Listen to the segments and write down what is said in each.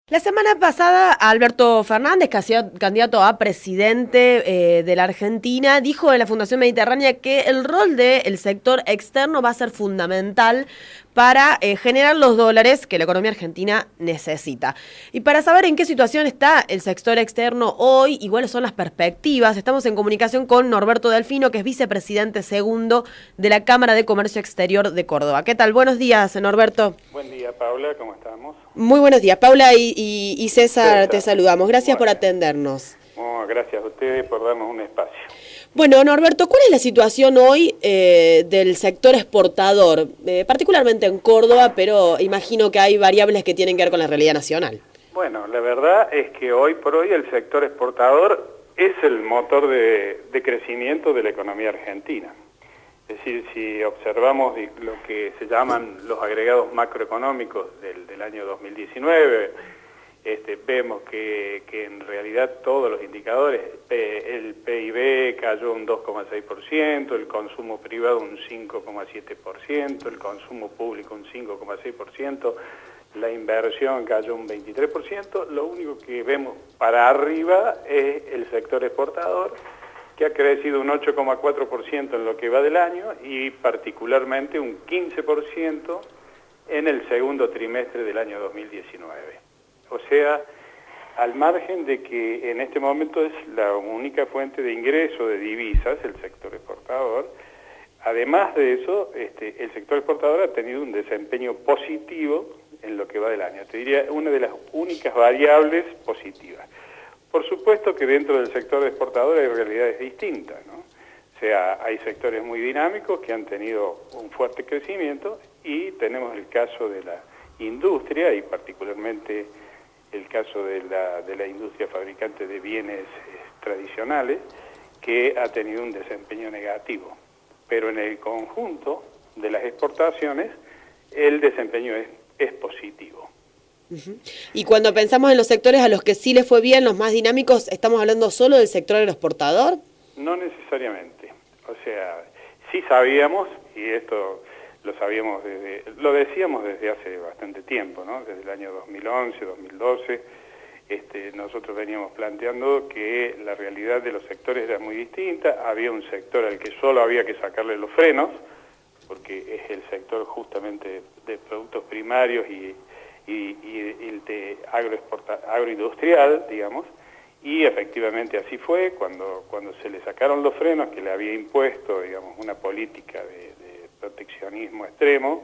La semana pasada, Alberto Fernández, que ha sido candidato a presidente de la Argentina, dijo en la Fundación Mediterránea que el rol del sector externo va a ser fundamental para generar los dólares que la economía argentina necesita. Y para saber en qué situación está el sector externo hoy y cuáles son las perspectivas, estamos en comunicación con Norberto Delfino, que es vicepresidente segundo de la Cámara de Comercio Exterior de Córdoba. ¿Qué tal? Buenos días, Norberto. Buen día, Paula, ¿cómo estamos? Muy buenos días, Paula y César, te saludamos. Gracias por atendernos. Gracias a ustedes por darnos un espacio. Bueno, Norberto, ¿cuál es la situación hoy del sector exportador, particularmente en Córdoba, pero imagino que hay variables que tienen que ver con la realidad nacional? Bueno, la verdad es que hoy por hoy el sector exportador es el motor de crecimiento de la economía argentina. Es decir, si observamos lo que se llaman los agregados macroeconómicos del año 2019, vemos que en realidad todos los indicadores, el PIB cayó un 2,6%, el consumo privado un 5,7%, el consumo público un 5,6%, la inversión cayó un 23%, lo único que vemos para arriba es el sector exportador, que ha crecido un 8,4% en lo que va del año y particularmente un 15% en el segundo trimestre del año 2019. O sea, al margen de que en este momento es la única fuente de ingreso de divisas, el sector exportador, además de eso, el sector exportador ha tenido un desempeño positivo en lo que va del año. Te diría, una de las únicas variables positivas. Por supuesto que dentro del sector exportador hay realidades distintas, ¿no? O sea, hay sectores muy dinámicos que han tenido un fuerte crecimiento y tenemos el caso de la industria y particularmente el caso de la industria fabricante de bienes tradicionales que ha tenido un desempeño negativo. Pero en el conjunto de las exportaciones el desempeño es positivo. Y cuando pensamos en los sectores a los que sí les fue bien, los más dinámicos, ¿estamos hablando solo del sector agroexportador? No necesariamente. O sea, sí sabíamos, y esto lo decíamos desde hace bastante tiempo, ¿no? Desde el año 2011, 2012, nosotros veníamos planteando que la realidad de los sectores era muy distinta. Había un sector al que solo había que sacarle los frenos, porque es el sector justamente de productos primarios y el de agroindustrial, digamos, y efectivamente así fue, cuando se le sacaron los frenos que le había impuesto, digamos, una política de proteccionismo extremo,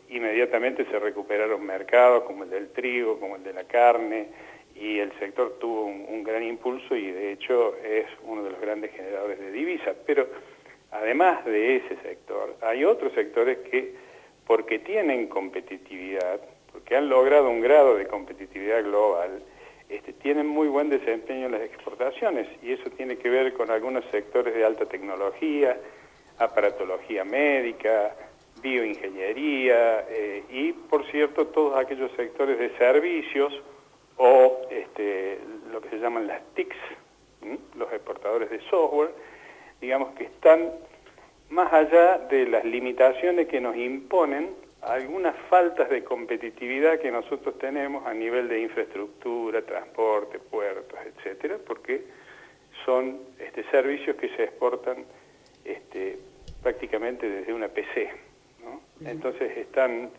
inmediatamente se recuperaron mercados como el del trigo, como el de la carne, y el sector tuvo un gran impulso y de hecho es uno de los grandes generadores de divisas. Pero además de ese sector, hay otros sectores que, porque tienen competitividad, porque han logrado un grado de competitividad global, tienen muy buen desempeño en las exportaciones, y eso tiene que ver con algunos sectores de alta tecnología, aparatología médica, bioingeniería, y por cierto todos aquellos sectores de servicios o lo que se llaman las TICs, los exportadores de software, digamos que están más allá de las limitaciones que nos imponen algunas faltas de competitividad que nosotros tenemos a nivel de infraestructura, transporte, puertos, etcétera, porque son servicios que se exportan prácticamente desde una PC, ¿no? Entonces están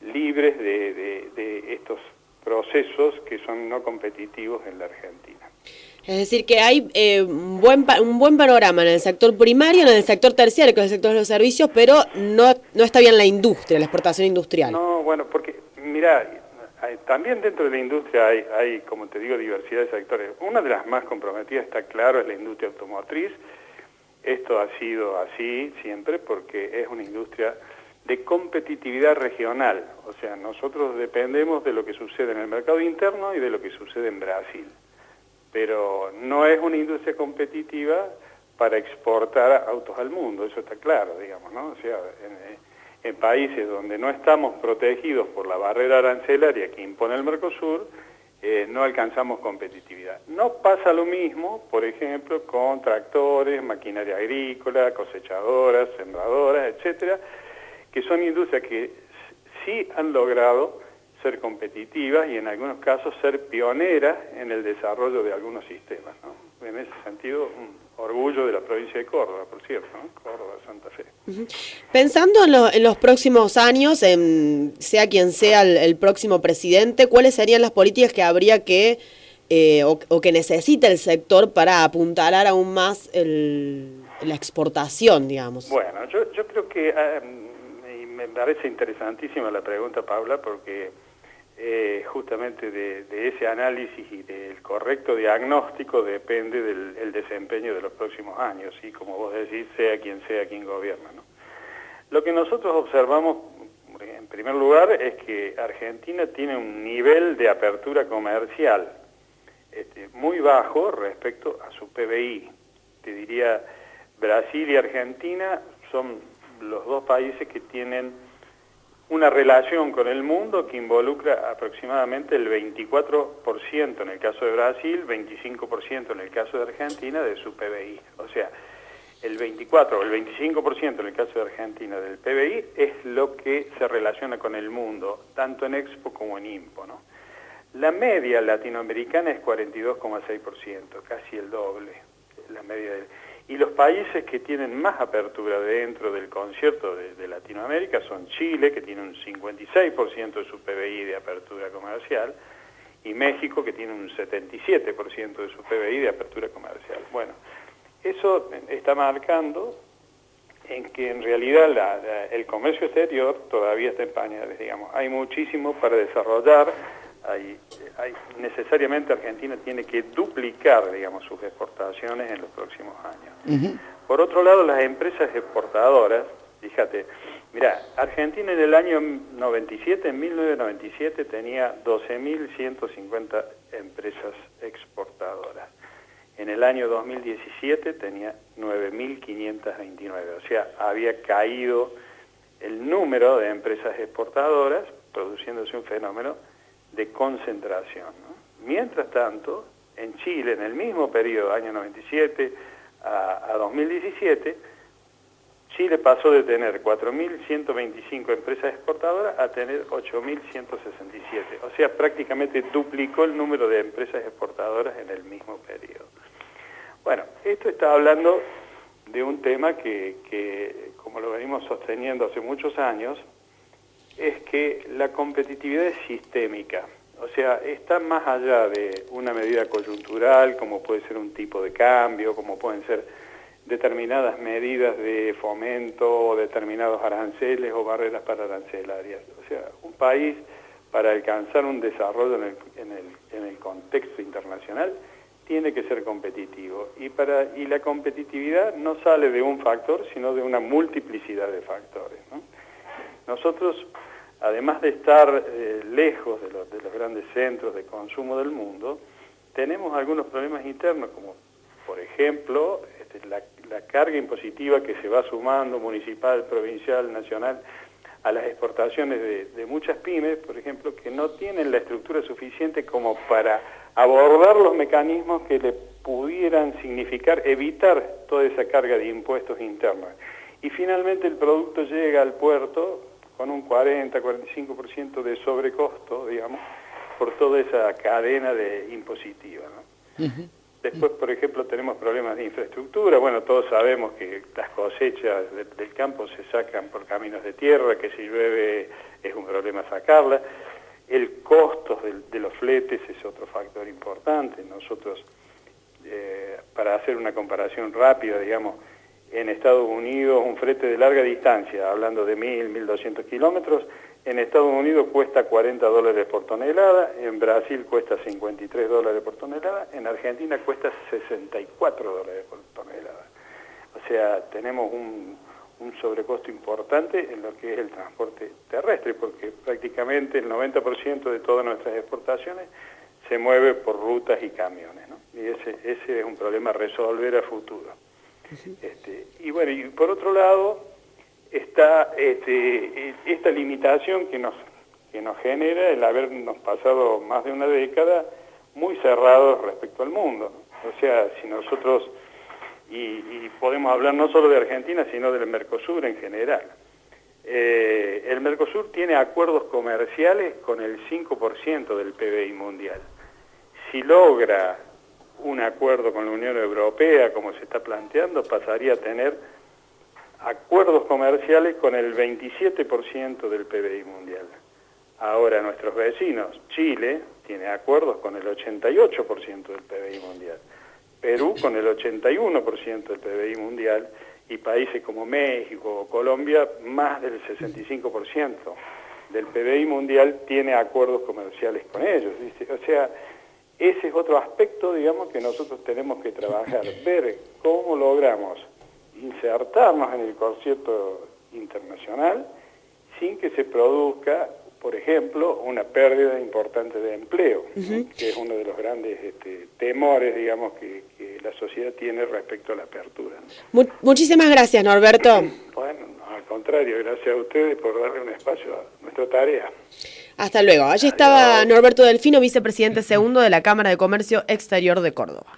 libres de estos procesos que son no competitivos en la Argentina. Es decir, que hay un buen panorama en el sector primario, en el sector terciario, que es el sector de los servicios, pero no está bien la industria, la exportación industrial. No, bueno, porque, mirá, también dentro de la industria hay, como te digo, diversidad de sectores. Una de las más comprometidas, está claro, es la industria automotriz. Esto ha sido así siempre porque es una industria de competitividad regional. O sea, nosotros dependemos de lo que sucede en el mercado interno y de lo que sucede en Brasil. Pero no es una industria competitiva para exportar autos al mundo, eso está claro, digamos, ¿no? O sea, en países donde no estamos protegidos por la barrera arancelaria que impone el Mercosur, no alcanzamos competitividad. No pasa lo mismo, por ejemplo, con tractores, maquinaria agrícola, cosechadoras, sembradoras, etcétera, que son industrias que sí han logrado ser competitivas y en algunos casos ser pioneras en el desarrollo de algunos sistemas, ¿no? En ese sentido, un orgullo de la provincia de Córdoba, por cierto, ¿no? Córdoba, Santa Fe. Pensando en los próximos años, sea quien sea el próximo presidente, ¿cuáles serían las políticas que habría que o que necesita el sector para apuntalar aún más la exportación, digamos? Bueno, yo creo que y me parece interesantísima la pregunta, Paula, porque justamente de ese análisis y del correcto diagnóstico depende del desempeño de los próximos años, y como vos decís, sea quien gobierna, ¿no? Lo que nosotros observamos, en primer lugar, es que Argentina tiene un nivel de apertura comercial muy bajo respecto a su PBI. Te diría, Brasil y Argentina son los dos países que tienen una relación con el mundo que involucra aproximadamente el 24% en el caso de Brasil, 25% en el caso de Argentina de su PBI. O sea, el 24 o el 25% en el caso de Argentina del PBI es lo que se relaciona con el mundo, tanto en Expo como en IMPO, ¿no? La media latinoamericana es 42,6%, casi el doble, la media y los países que tienen más apertura dentro del concierto de Latinoamérica son Chile, que tiene un 56% de su PBI de apertura comercial, y México, que tiene un 77% de su PBI de apertura comercial. Bueno, eso está marcando en que en realidad el comercio exterior todavía está en pañales, digamos. Hay muchísimo para desarrollar. Necesariamente Argentina tiene que duplicar, digamos, sus exportaciones en los próximos años. Por otro lado, las empresas exportadoras, fíjate, mira, Argentina en el año 97, en 1997, tenía 12.150 empresas exportadoras. En el año 2017 tenía 9.529, o sea, había caído el número de empresas exportadoras, produciéndose un fenómeno de concentración, ¿no? Mientras tanto, en Chile, en el mismo periodo, año 97 a 2017, Chile pasó de tener 4.125 empresas exportadoras a tener 8.167. O sea, prácticamente duplicó el número de empresas exportadoras en el mismo periodo. Bueno, esto está hablando de un tema que, como lo venimos sosteniendo hace muchos años, es que la competitividad es sistémica, o sea, está más allá de una medida coyuntural, como puede ser un tipo de cambio, como pueden ser determinadas medidas de fomento, o determinados aranceles o barreras para arancelarias. O sea, un país, para alcanzar un desarrollo en el contexto internacional, tiene que ser competitivo. Y la competitividad no sale de un factor, sino de una multiplicidad de factores, ¿no? Nosotros, además de estar lejos de los grandes centros de consumo del mundo, tenemos algunos problemas internos, como por ejemplo la carga impositiva que se va sumando, municipal, provincial, nacional, a las exportaciones de muchas pymes, por ejemplo, que no tienen la estructura suficiente como para abordar los mecanismos que le pudieran significar evitar toda esa carga de impuestos internos. Y finalmente el producto llega al puerto con un 40-45% de sobrecosto, digamos, por toda esa cadena impositiva, ¿no? Después, por ejemplo, tenemos problemas de infraestructura. Bueno, todos sabemos que las cosechas del campo se sacan por caminos de tierra, que si llueve es un problema sacarla. El costo de los fletes es otro factor importante. Nosotros, para hacer una comparación rápida, digamos, en Estados Unidos un flete de larga distancia, hablando de 1.200 kilómetros, en Estados Unidos cuesta $40 por tonelada, en Brasil cuesta $53 por tonelada, en Argentina cuesta $64 por tonelada. O sea, tenemos un sobrecosto importante en lo que es el transporte terrestre, porque prácticamente el 90% de todas nuestras exportaciones se mueve por rutas y camiones, ¿no? Y ese es un problema a resolver a futuro. Y bueno, y por otro lado está esta limitación que nos genera el habernos pasado más de una década muy cerrados respecto al mundo, ¿no? O sea, si nosotros, y podemos hablar no solo de Argentina, sino del Mercosur en general, El Mercosur tiene acuerdos comerciales con el 5% del PBI mundial. Si logra un acuerdo con la Unión Europea, como se está planteando, pasaría a tener acuerdos comerciales con el 27% del PBI mundial. Ahora nuestros vecinos, Chile, tiene acuerdos con el 88% del PBI mundial, Perú con el 81% del PBI mundial, y países como México o Colombia, más del 65% del PBI mundial tiene acuerdos comerciales con ellos, ¿viste? O sea, ese es otro aspecto, digamos, que nosotros tenemos que trabajar, ver cómo logramos insertarnos en el concierto internacional sin que se produzca, por ejemplo, una pérdida importante de empleo, que es uno de los grandes temores, digamos, que la sociedad tiene respecto a la apertura. Muchísimas gracias, Norberto. Bueno, al contrario, gracias a ustedes por darle un espacio a nuestra tarea. Hasta luego. Allí estaba Norberto Delfino, vicepresidente segundo de la Cámara de Comercio Exterior de Córdoba.